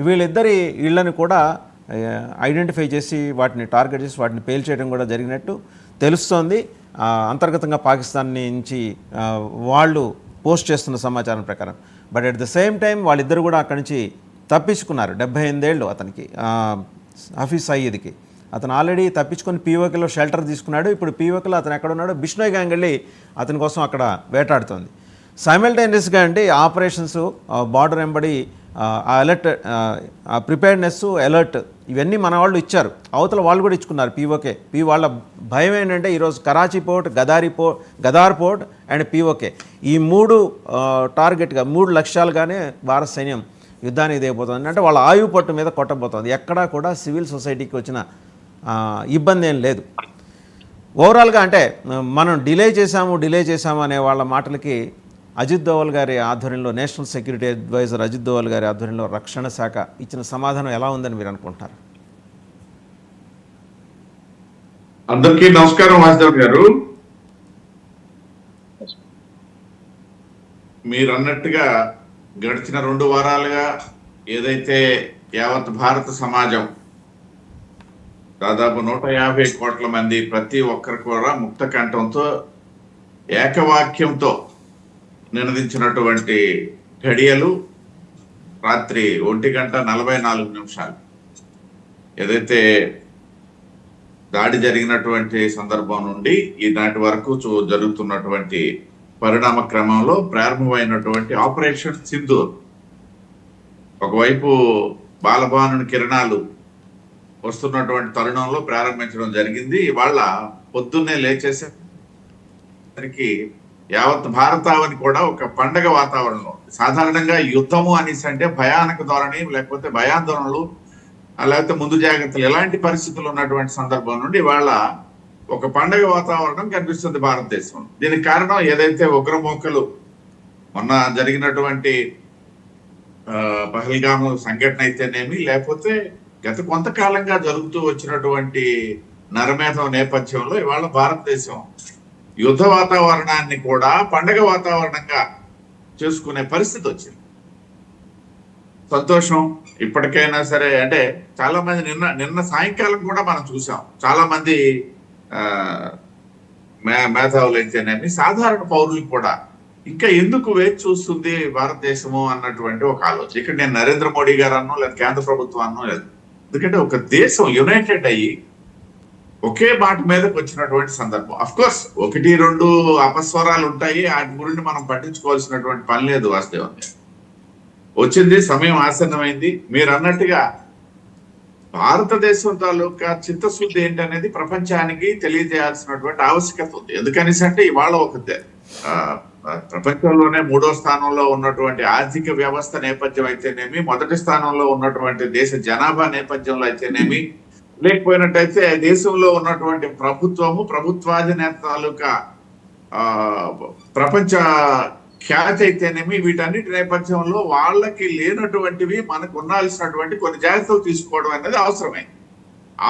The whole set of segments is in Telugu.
వీళ్ళిద్దరి ఇళ్లను కూడా ఐడెంటిఫై చేసి వాటిని టార్గెట్ చేసి వాటిని పేల్చేయడం కూడా జరిగినట్టు తెలుస్తోంది. అంతర్గతంగా పాకిస్తాన్ నుంచి వాళ్ళు పోస్ట్ చేస్తున్న సమాచారం ప్రకారం. But at the same time వాళ్ళిద్దరు కూడా అక్కడి నుంచి తప్పించుకున్నారు. 78 ఏళ్ళు అతనికి, హఫీజ్ సయీద్కి. అతను ఆల్రెడీ తప్పించుకొని పీఓకేలో షెల్టర్ తీసుకున్నాడు. ఇప్పుడు పీఓకేలో అతను ఎక్కడ ఉన్నాడో బిష్నోయ్ గ్యాంగ్ వెళ్ళి అతని కోసం అక్కడ వేటాడుతోంది. సైమల్టేనియస్గా అంటే ఆపరేషన్స్, బార్డర్ వెంబడి అలర్ట్, ప్రిపేర్నెస్, అలర్ట్ ఇవన్నీ మన వాళ్ళు ఇచ్చారు. అవతల వాళ్ళు కూడా ఇచ్చుకున్నారు. వాళ్ళ భయం ఏంటంటే ఈరోజు Karachi port, Gwadar port and PoK ఈ 3 టార్గెట్గా 3 లక్ష్యాలుగానే భారత సైన్యం యుద్ధానికి దిగబోతుంది. అంటే వాళ్ళ ఆయువు పట్టు మీద కొట్టబోతోంది. ఎక్కడా కూడా సివిల్ సొసైటీకి వచ్చిన ఇబ్బంది ఏం లేదు. ఓవరాల్గా అంటే మనం డిలే చేశాము అనే వాళ్ళ మాటలకి అజిత్ దోవల్ గారి ఆధ్వర్యంలో, national security advisor Ajit Doval గారి ఆధ్వర్యంలో రక్షణ శాఖ ఇచ్చిన సమాధానం ఎలా ఉందని మీరు అనుకుంటున్నారు? అందరికీ నమస్కారం. వాసుదేవ్ గారు, మీరు అన్నట్టుగా గడిచిన 2 వారాలుగా ఏదైతే యావత్ భారత సమాజం దాదాపు 150 కోట్ల మంది ప్రతి ఒక్కరు కూడా ముక్త కంఠంతో ఏకవాక్యంతో నినదించినటువంటి ఘడియలు రాత్రి 1:44 ఏదైతే దాడి జరిగినటువంటి సందర్భం నుండి ఈనాటి వరకు జరుగుతున్నటువంటి పరిణామ క్రమంలో ప్రారంభమైనటువంటి ఆపరేషన్ సింధూర్, ఒకవైపు బాలభానుని కిరణాలు వస్తున్నటువంటి తరుణంలో ప్రారంభించడం జరిగింది. ఇవాళ పొద్దున్నే లేచేసరికి యావత్ భారతావని కూడా ఒక పండగ వాతావరణంలో, సాధారణంగా యుద్ధము అనేసి అంటే భయానక ధోరణి, లేకపోతే భయాందోళనలు, లేకపోతే ముందు జాగ్రత్తలు, ఎలాంటి పరిస్థితులు ఉన్నటువంటి సందర్భం నుండి ఇవాళ ఒక పండగ వాతావరణం కనిపిస్తుంది భారతదేశం. దీనికి కారణం ఏదైతే ఉగ్రమూకలు మొన్న జరిగినటువంటి పహల్గామ్ సంఘటన అయితేనేమి, లేకపోతే గత కొంతకాలంగా జరుగుతూ వచ్చినటువంటి నరమేధం నేపథ్యంలో ఇవాళ భారతదేశం యుద్ధ వాతావరణాన్ని కూడా పండగ వాతావరణంగా చేసుకునే పరిస్థితి వచ్చింది. సంతోషం. ఇప్పటికైనా సరే, అంటే చాలా మంది నిన్న సాయంకాలం కూడా మనం చూసాం, చాలా మంది మేధావులు అయితేనేమి సాధారణ పౌరులు కూడా ఇంకా ఎందుకు వేచి చూస్తుంది భారతదేశము అన్నటువంటి ఒక ఆలోచన. ఇక్కడ నేను నరేంద్ర మోడీ గారు అన్నో లేదా కేంద్ర ప్రభుత్వం అన్నో లేదు, ఎందుకంటే ఒక దేశం యునైటెడ్ అయ్యి ఒకే మాట మీదకి వచ్చినటువంటి సందర్భం. అఫ్ కోర్స్ 1-2 అపస్వరాలు ఉంటాయి, వాటి గురించి మనం పట్టించుకోవాల్సినటువంటి పని లేదు. వాస్తవం వచ్చింది, సమయం ఆసన్నమైంది. మీరు అన్నట్టుగా భారతదేశం తాలూకా చిత్తశుద్ధి ఏంటనేది ప్రపంచానికి తెలియజేయాల్సినటువంటి ఆవశ్యకత ఉంది. ఎందుకనేసి అంటే ఇవాళ ఒక ప్రపంచంలోనే 3వ స్థానంలో ఉన్నటువంటి ఆర్థిక వ్యవస్థ నేపథ్యం అయితేనేమి, మొదటి స్థానంలో ఉన్నటువంటి దేశ జనాభా నేపథ్యంలో అయితేనేమి, లేకపోయినట్టయితే దేశంలో ఉన్నటువంటి ప్రభుత్వాధినేత తాలూకా ప్రపంచ ఖ్యాతి అయితేనేమి, వీటన్నిటి నేపథ్యంలో వాళ్ళకి లేనటువంటివి మనకు ఉండాల్సినటువంటి కొన్ని జాగ్రత్తలు తీసుకోవడం అనేది అవసరమే.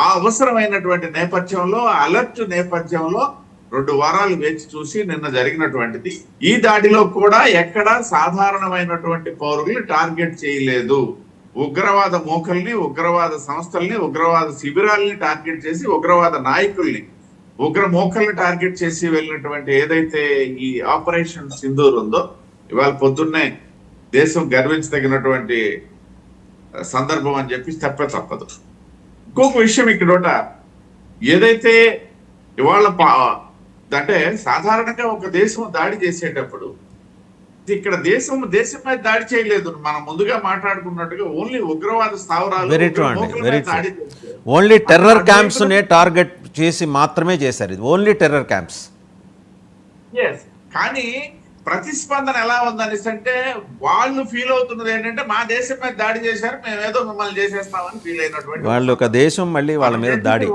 ఆ అవసరమైనటువంటి నేపథ్యంలో, అలర్ట్ నేపథ్యంలో 2 వారాలు వేచి చూసి నిన్న జరిగినటువంటిది. ఈ దాడిలో కూడా ఎక్కడా సాధారణమైనటువంటి పౌరుల్ని టార్గెట్ చేయలేదు. ఉగ్రవాద మూకల్ని, ఉగ్రవాద సంస్థల్ని, ఉగ్రవాద శిబిరాల్ని టార్గెట్ చేసి, ఉగ్రవాద నాయకుల్ని, ఉగ్ర మూకల్ని టార్గెట్ చేసి వెళ్ళినటువంటి ఏదైతే ఈ ఆపరేషన్ సింధూర్ ఉందో, ఇవాళ పొద్దున్నే దేశం గర్వించదగినటువంటి సందర్భం అని చెప్పి తప్పదు. ఇంకొక విషయం ఇక్కడ ఏదైతే ఇవాళ అంటే సాధారణంగా ఒక దేశం దాడి చేసేటప్పుడు ఇక్కడ దేశం మీద దాడి చేయలేదు. మనం ముందుగా మాట్లాడుకున్నట్టుగా ఓన్లీ ఉగ్రవాద స్థావరాలు, ఓన్లీ టెర్రర్ క్యాంప్స్ నే టార్గెట్ చేసి మాత్రమే చేశారు. ఇది ఓన్లీ టెర్రర్ క్యాంప్స్. కానీ ప్రతిస్పందన ఎలా ఉందనేసి అంటే వాళ్ళు ఫీల్ అవుతున్నది ఏంటంటే మా దేశం మీద దాడి చేశారు, మేము ఏదో మిమ్మల్ని చేసేస్తామని ఫీల్ అయినటువంటి వాళ్ళు ఒక దేశం మళ్ళీ వాళ్ళ మీద దాడి,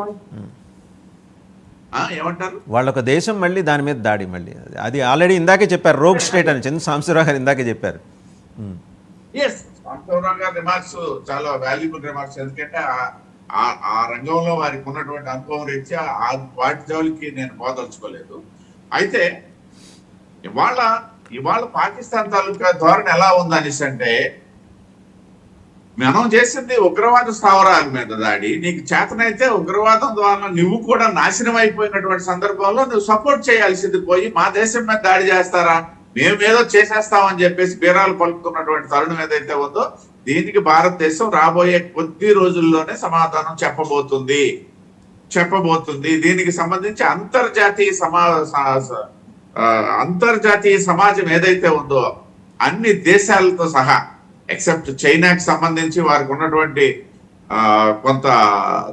ఏమంటారు, వాళ్ళొక దేశం మళ్ళీ దాని మీద దాడి. మళ్ళీ అది ఆల్రెడీ ఇందాకే చెప్పారు, రోగ్ స్టేట్ అని చంద్ర సాంబశివరావు గారు ఇందాకే చెప్పారు. సాంబశివరావు గారి రిమార్క్స్ చాలా వాల్యుబుల్ రిమార్క్స్. ఎందుకంటే ఆ రంగంలో వారికి ఉన్నటువంటి అనుభవం రీత్యా వాటి జోలికి నేను పోదలుచుకోలేదు. అయితే ఇవాళ పాకిస్తాన్ తాలూకా ధోరణి ఎలా ఉందనేసి అంటే మనం చేసింది ఉగ్రవాద స్థావరాల మీద దాడి. నీకు చేతనైతే ఉగ్రవాదం ద్వారా నువ్వు కూడా నాశనం అయిపోయినటువంటి సందర్భంలో నువ్వు సపోర్ట్ చేయాల్సింది పోయి మా దేశం మీద దాడి చేస్తారా, మేమేదో చేసేస్తామని చెప్పేసి బీరాలు పలుకుతున్నటువంటి తరుణం ఏదైతే ఉందో దీనికి భారతదేశం రాబోయే కొద్ది రోజుల్లోనే సమాధానం చెప్పబోతుంది. దీనికి సంబంధించి అంతర్జాతీయ సమాజం ఏదైతే ఉందో అన్ని దేశాలతో సహా ఎక్సెప్ట్ చైనాకి సంబంధించి వారికి ఉన్నటువంటి కొంత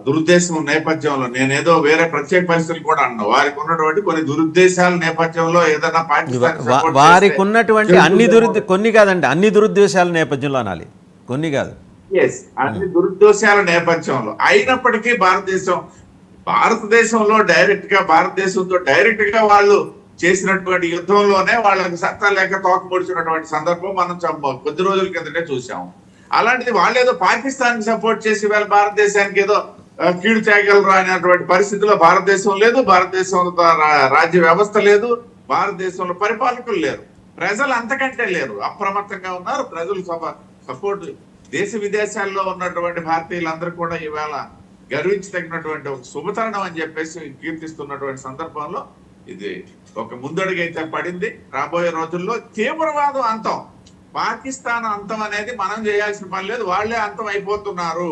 దురుద్దేశం నేపథ్యంలో, నేనేదో వేరే ప్రత్యేక పరిస్థితులు కూడా అన్నా, వారికి ఉన్నటువంటి కొన్ని దురుద్దేశాల నేపథ్యంలో ఏదైనా వారికి ఉన్నటువంటి కొన్ని కాదండి, అన్ని దురుద్దేశాల నేపథ్యంలో అనాలి, కొన్ని కాదు. అన్ని దురుద్దేశాల నేపథ్యంలో అయినప్పటికీ భారతదేశంలో భారతదేశంతో డైరెక్ట్ గా వాళ్ళు చేసినటువంటి యుద్ధంలోనే వాళ్ళకి సత్తా లేక తోకముడిచినటువంటి సందర్భం మనం కొద్ది రోజుల కిందటే చూసాము. అలాంటిది వాళ్ళు ఏదో పాకిస్తాన్ కి సపోర్ట్ చేసి వీళ్ళ భారతదేశానికి ఏదో కీడు చేయగలరు అనేటువంటి పరిస్థితిలో భారతదేశం లేదు, భారతదేశంలో రాజ్య వ్యవస్థ లేదు, భారతదేశంలో పరిపాలకులు లేరు, ప్రజలు అంతకంటే లేరు, అప్రమత్తంగా ఉన్నారు. ప్రజలు సపోర్ట్ దేశ విదేశాల్లో ఉన్నటువంటి భారతీయులందరూ కూడా ఈవేళ గర్వించదగినటువంటి ఒక శుభతరుణం అని చెప్పేసి కీర్తిస్తున్నటువంటి సందర్భంలో ఇది ఒక ముందడుగైతే పడింది. రాబోయే రోజుల్లో తీవ్రవాదం అంతం, పాకిస్తాన్ అంతం అనేది మనం చేయాల్సిన పని లేదు, వాళ్లే అంతం అయిపోతున్నారు.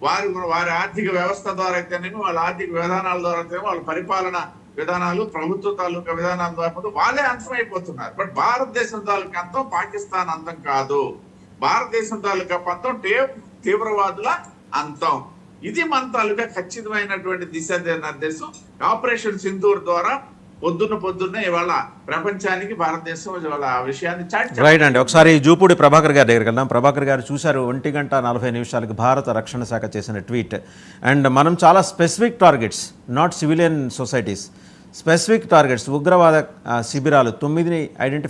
వారి ఆర్థిక వ్యవస్థ ద్వారా అయితేనేమి, వాళ్ళ ఆర్థిక విధానాల ద్వారా అయితేనేమి, వాళ్ళ పరిపాలన విధానాలు, ప్రభుత్వ తాలూకా విధానాల ద్వారా వాళ్ళే అంతం అయిపోతున్నారు. బట్ భారతదేశం తాలూకా అంతం పాకిస్తాన్ అంతం కాదు, భారతదేశం తాలూకా అంతం తీవ్రవాదుల అంతం. ఇది మన తాలూకా ఖచ్చితమైనటువంటి దిశానిర్దేశం. ఆపరేషన్ సింధూర్ ద్వారా పొద్దున్నే ఇవాళ ప్రపంచానికి భారతదేశం ఇవాళ ఆ విషయాన్ని చాటి. రైట్ అండి, ఒకసారి జూపూడి ప్రభాకర్ గారి దగ్గరికి వెళ్దాం. ప్రభాకర్ గారు చూశారు 1:40 భారత రక్షణ శాఖ చేసిన ట్వీట్. అండ్ మనం చాలా specific targets, not civilian societies, specific targets, ఉగ్రవాద శిబిరాలు 9ని ఐడెంటిఫై